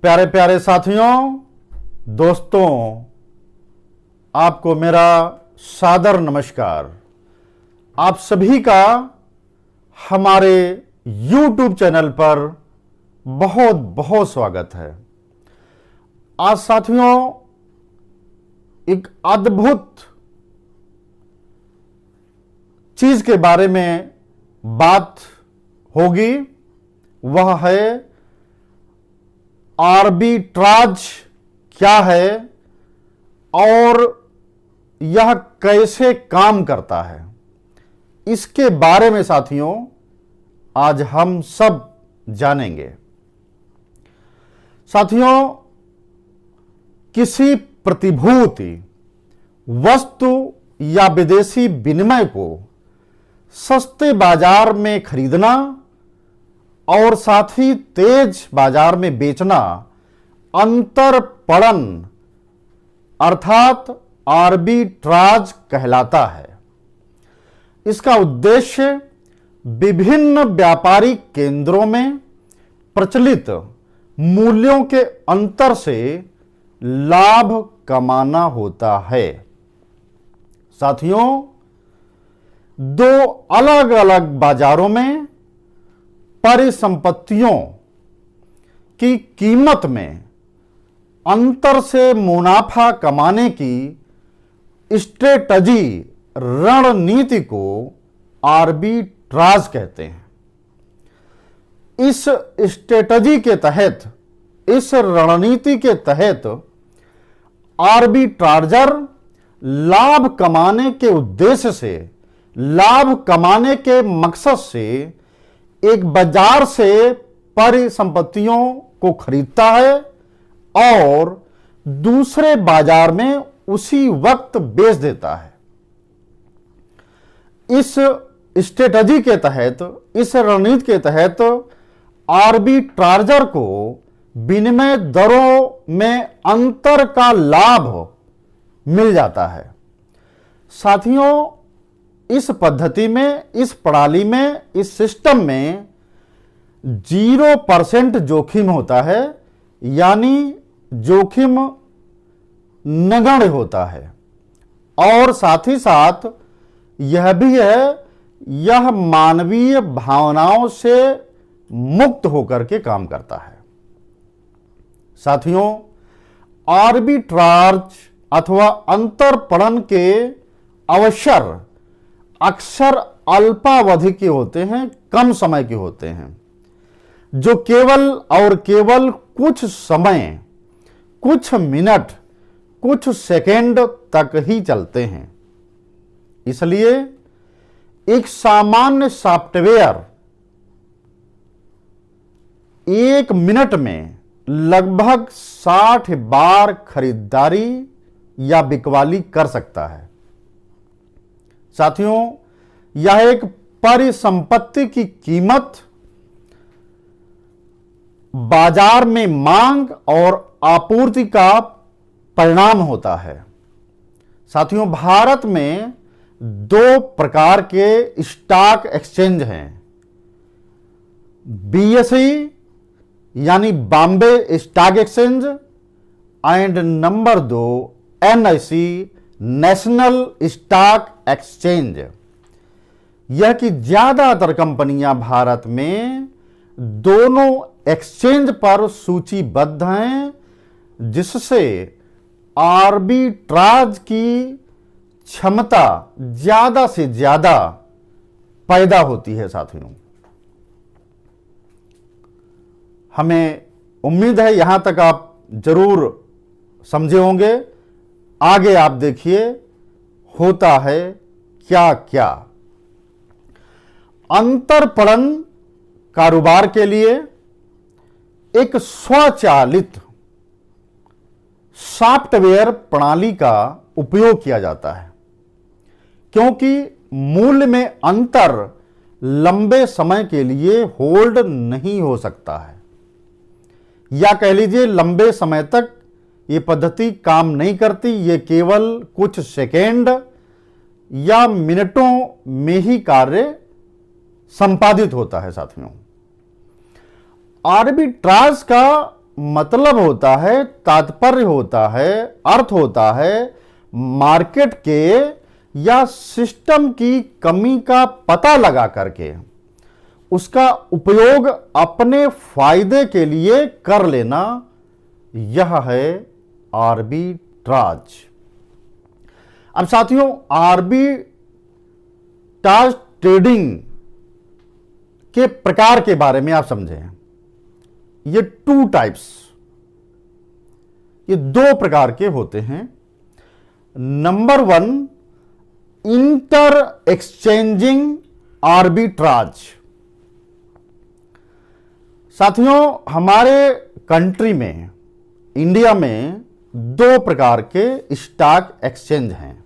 प्यारे प्यारे साथियों, दोस्तों, आपको मेरा सादर नमस्कार। आप सभी का हमारे YouTube चैनल पर बहुत बहुत स्वागत है। आज साथियों एक अद्भुत चीज के बारे में बात होगी, वह है आर्बिट्राज क्या है और यह कैसे काम करता है। इसके बारे में साथियों आज हम सब जानेंगे। साथियों, किसी प्रतिभूति, वस्तु या विदेशी विनिमय को सस्ते बाजार में खरीदना और साथ ही तेज बाजार में बेचना अंतरपणन अर्थात आर्बिट्राज कहलाता है। इसका उद्देश्य विभिन्न व्यापारिक केंद्रों में प्रचलित मूल्यों के अंतर से लाभ कमाना होता है। साथियों, दो अलग अलग बाजारों में परिसंपत्तियों की कीमत में अंतर से मुनाफा कमाने की स्ट्रेटजी, रणनीति को आर्बिट्राज कहते हैं। इस स्ट्रेटजी के तहत, इस रणनीति के तहत आर्बिट्राजर लाभ कमाने के उद्देश्य से, लाभ कमाने के मकसद से एक बाजार से परिसंपत्तियों को खरीदता है और दूसरे बाजार में उसी वक्त बेच देता है। इस स्ट्रेटजी के तहत, इस रणनीति के तहत आर्बिट्राजर को विनिमय दरों में अंतर का लाभ मिल जाता है। साथियों, इस पद्धति में, इस प्रणाली में, इस सिस्टम में 0% जोखिम होता है, यानी जोखिम नगण्य होता है। और साथ ही साथ यह भी है, यह मानवीय भावनाओं से मुक्त होकर के काम करता है। साथियों, आर्बिट्राज अथवा अंतरपणन के अवसर अक्सर अल्पावधि के होते हैं, कम समय के होते हैं, जो केवल और केवल कुछ समय, कुछ मिनट, कुछ सेकंड तक ही चलते हैं। इसलिए एक सामान्य सॉफ्टवेयर 1 मिनट में लगभग 60 बार खरीदारी या बिकवाली कर सकता है। साथियों, यह एक परिसंपत्ति की कीमत बाजार में मांग और आपूर्ति का परिणाम होता है। साथियों, भारत में 2 प्रकार के स्टॉक एक्सचेंज हैं। बीएसई यानी Bombay stock exchange and number 2 NIC, national stock exchange. यह कि ज्यादातर कंपनियां भारत में दोनों एक्सचेंज पर सूचीबद्ध हैं, जिससे आर्बिट्राज की क्षमता ज्यादा से ज्यादा पैदा होती है। साथियों, हमें उम्मीद है यहां तक आप जरूर समझे होंगे। आगे आप देखिए होता है क्या क्या। अंतरपणन कारोबार के लिए एक स्वचालित सॉफ्टवेयर प्रणाली का उपयोग किया जाता है, क्योंकि मूल्य में अंतर लंबे समय के लिए होल्ड नहीं हो सकता है, या कह लीजिए लंबे समय तक ये पद्धति काम नहीं करती। ये केवल कुछ सेकेंड या मिनटों में ही कार्य संपादित होता है। साथियों, आर्बिट्राज का मतलब होता है, तात्पर्य होता है, अर्थ होता है मार्केट के या सिस्टम की कमी का पता लगा करके उसका उपयोग अपने फायदे के लिए कर लेना। यह है आर्बिट्राज। अब साथियों, आर्बिट्राज ट्रेडिंग के प्रकार के बारे में आप समझें। ये 2 टाइप्स, ये 2 प्रकार के होते हैं। Number 1, inter exchanging arbitrage. साथियों, हमारे कंट्री में, इंडिया में 2 प्रकार के स्टॉक एक्सचेंज हैं,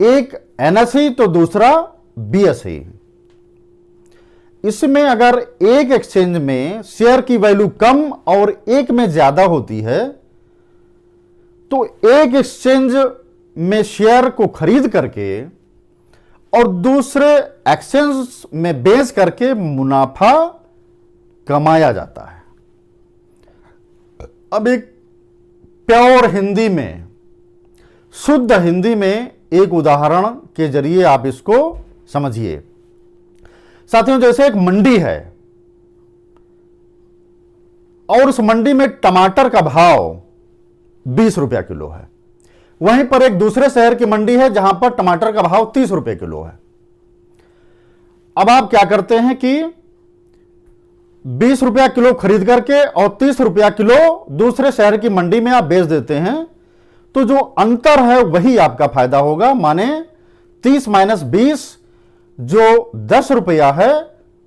एक एनएसई तो दूसरा बीएसई। इसमें अगर एक एक्सचेंज में शेयर की वैल्यू कम और एक में ज्यादा होती है तो एक एक्सचेंज में शेयर को खरीद करके और दूसरे एक्सचेंज में बेच करके मुनाफा कमाया जाता है। अब एक प्योर हिंदी में, शुद्ध हिंदी में एक उदाहरण के जरिए आप इसको समझिए। साथियों, जैसे एक मंडी है और उस मंडी में टमाटर का भाव 20 रुपया किलो है, वहीं पर एक दूसरे शहर की मंडी है जहां पर टमाटर का भाव 30 रुपए किलो है। अब आप क्या करते हैं कि 20 रुपया किलो खरीद करके और 30 रुपया किलो दूसरे शहर की मंडी में आप बेच देते हैं, तो जो अंतर है वही आपका फायदा होगा। माने 30 माइनस 20 जो 10 रुपया है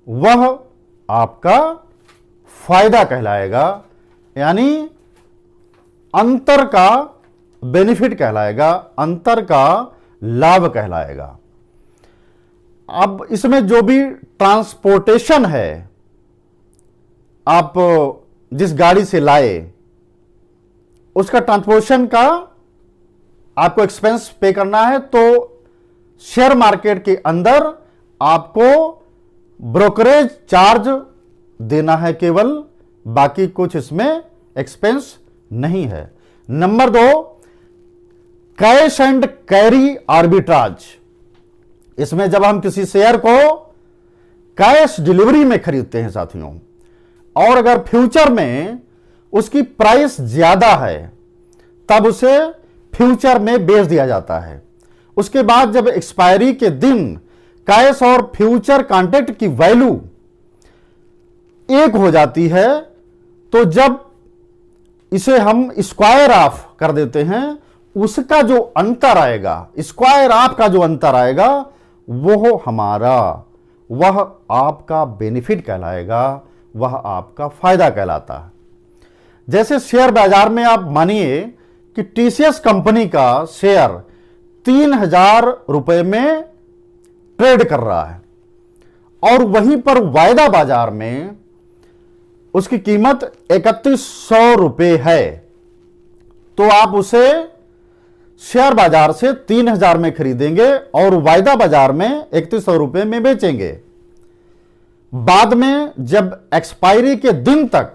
वह आपका फायदा कहलाएगा, यानी अंतर का बेनिफिट कहलाएगा, अंतर का लाभ कहलाएगा। अब इसमें जो भी ट्रांसपोर्टेशन है, आप जिस गाड़ी से लाए उसका ट्रांसपोर्टेशन का आपको एक्सपेंस पे करना है, तो शेयर मार्केट के अंदर आपको ब्रोकरेज चार्ज देना है केवल, बाकी कुछ इसमें एक्सपेंस नहीं है। Number 2, cash and carry arbitrage. इसमें जब हम किसी शेयर को कैश डिलीवरी में खरीदते हैं साथियों, और अगर फ्यूचर में उसकी प्राइस ज्यादा है तब उसे फ्यूचर में बेच दिया जाता है। उसके बाद जब एक्सपायरी के दिन कैश और फ्यूचर कॉन्ट्रैक्ट की वैल्यू एक हो जाती है, तो जब इसे हम स्क्वायर ऑफ कर देते हैं, उसका जो अंतर आएगा, स्क्वायर ऑफ का जो अंतर आएगा, वो हमारा, वह आपका बेनिफिट कहलाएगा, वह आपका फायदा कहलाता है। जैसे शेयर बाजार में आप मानिए कि टीसीएस कंपनी का शेयर 3000 रुपए में ट्रेड कर रहा है और वहीं पर वायदा बाजार में उसकी कीमत 3100 रुपए है, तो आप उसे शेयर बाजार से 3000 में खरीदेंगे और वायदा बाजार में 3100 रुपए में बेचेंगे। बाद में जब एक्सपायरी के दिन तक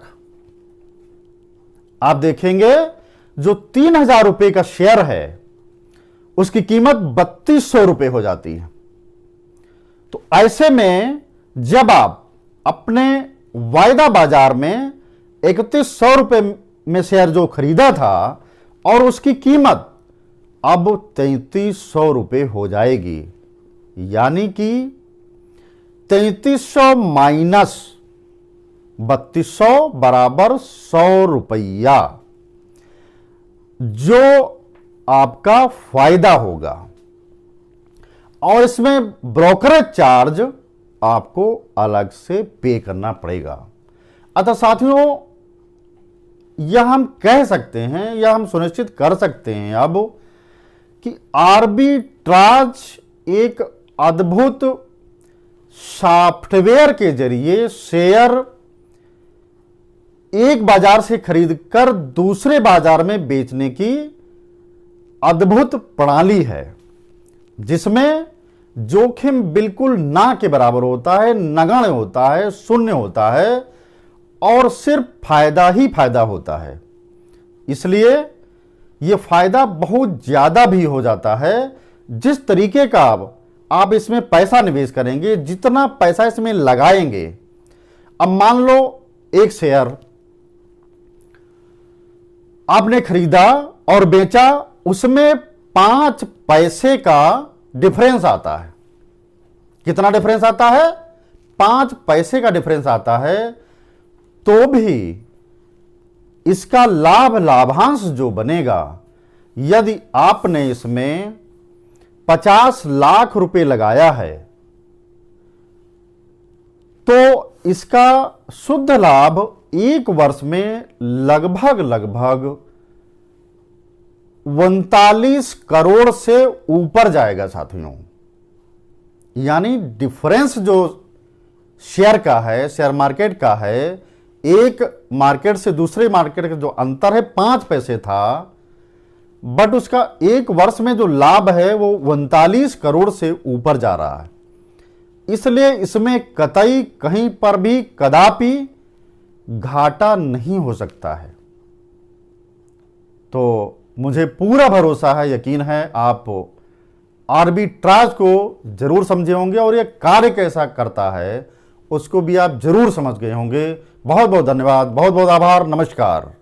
आप देखेंगे जो 3000 रुपए का शेयर है उसकी कीमत 3200 रुपए हो जाती है। तो ऐसे में जब आप अपने वायदा बाजार में 3100 रुपए में शेयर जो खरीदा था और उसकी कीमत अब 3300 रुपए हो जाएगी, यानी कि 3300 माइनस 3200 बराबर 100 रुपया जो आपका फायदा होगा, और इसमें ब्रोकरेज चार्ज आपको अलग से पे करना पड़ेगा। अतः साथियों, यह हम कह सकते हैं या हम सुनिश्चित कर सकते हैं अब कि आर्बिट्राज एक अद्भुत सॉफ्टवेयर के जरिए शेयर एक बाजार से खरीदकर दूसरे बाजार में बेचने की अद्भुत प्रणाली है, जिसमें जोखिम बिल्कुल ना के बराबर होता है, नगण्य होता है, शून्य होता है, और सिर्फ फायदा ही फायदा होता है। इसलिए यह फायदा बहुत ज्यादा भी हो जाता है। जिस तरीके का आप इसमें पैसा निवेश करेंगे, जितना पैसा इसमें लगाएंगे, अब मान लो एक शेयर आपने खरीदा और बेचा, उसमें 5 पैसे का डिफरेंस आता है। कितना डिफरेंस आता है? 5 पैसे का डिफरेंस आता है। तो भी इसका लाभांश जो बनेगा, यदि आपने इसमें 50 लाख रुपए लगाया है, तो इसका शुद्ध लाभ एक वर्ष में लगभग 39 करोड़ से ऊपर जाएगा साथियों। यानी डिफरेंस जो शेयर का है, शेयर मार्केट का है, एक मार्केट से दूसरे मार्केट का जो अंतर है 5 पैसे था, बट उसका एक वर्ष में जो लाभ है वो 39 करोड़ से ऊपर जा रहा है। इसलिए इसमें कतई कहीं पर भी कदापि घाटा नहीं हो सकता है। तो मुझे पूरा भरोसा है, यकीन है, आप आर्बिट्राज को जरूर समझे होंगे और यह कार्य कैसा करता है उसको भी आप जरूर समझ गए होंगे। बहुत बहुत धन्यवाद, बहुत बहुत आभार, नमस्कार।